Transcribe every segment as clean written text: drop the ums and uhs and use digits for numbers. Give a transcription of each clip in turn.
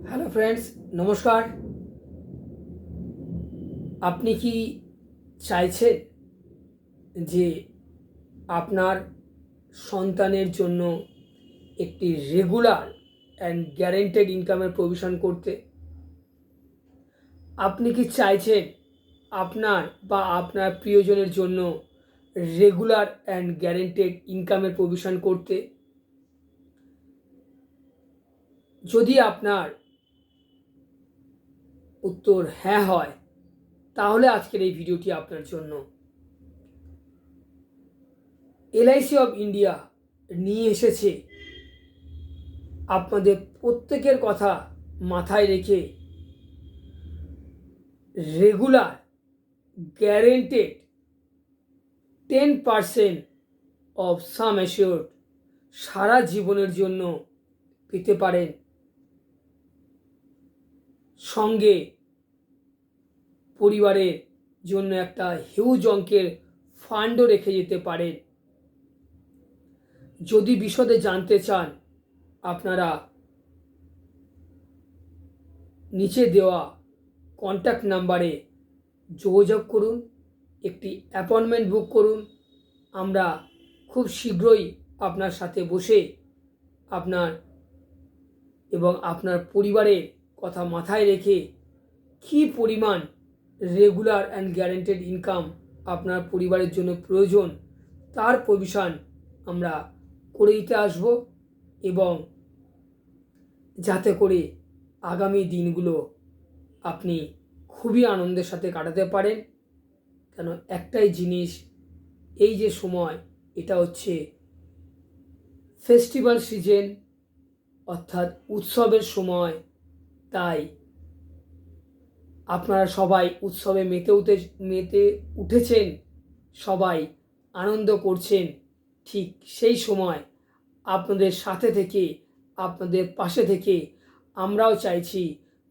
Hello friends, নমস্কার। আপনি কি চাইছেন যে আপনার সন্তানের জন্য একটি রেগুলার অ্যান্ড গ্যারেন্টেড ইনকামের প্রভিশন করতে? আপনি কি চাইছেন আপনার বা আপনার প্রিয়জনের জন্য রেগুলার অ্যান্ড গ্যারেন্টেড ইনকামের প্রভিশন করতে? যদি আপনার উত্তর হ্যাঁ হয়, তাহলে আজকের এই ভিডিওটি আপনার জন্য। এলআইসি অফ ইন্ডিয়া নিয়ে এসেছে আপনাদের প্রত্যেকের কথা মাথায় রেখে regular guaranteed 10% of sum assured সারা জীবনের জন্য পেতে পারেন। সঙ্গে পরিবারের জন্য একটা হিউজ অঙ্কের ফান্ডও রেখে যেতে পারেন। যদি বিশদে জানতে চান, আপনারা নিচে দেওয়া কন্ট্যাক্ট নাম্বারে যোগাযোগ করুন, একটি অ্যাপয়েন্টমেন্ট বুক করুন। আমরা খুব শীঘ্রই আপনার সাথে বসে আপনার এবং আপনার পরিবারের কথা মাথায় রেখে কী পরিমাণ রেগুলার অ্যান্ড গ্যারেন্টেড ইনকাম আপনার পরিবারের জন্য প্রয়োজন তার প্রভিশন আমরা করে দিতে আসব, এবং যাতে করে আগামী দিনগুলো আপনি খুবই আনন্দের সাথে কাটাতে পারেন। কেন, একটাই জিনিস, এই যে সময়, এটা হচ্ছে ফেস্টিভ্যাল সিজন, অর্থাৎ উৎসবের সময়। তাই আপনারা সবাই উৎসবে মেতে উঠেছেন, সবাই আনন্দ করছেন। ঠিক সেই সময় আপনাদের সাথে থেকে, আপনাদের পাশে থেকে আমরাও চাইছি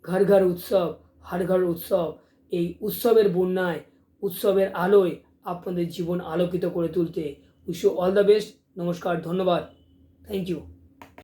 ঘর ঘর উৎসব, হর ঘর উৎসব। এই উৎসবের বন্যায়, উৎসবের আলোয় আপনাদের জীবন আলোকিত করে তুলতে। Wish you all the best. নমস্কার, ধন্যবাদ, থ্যাংক ইউ।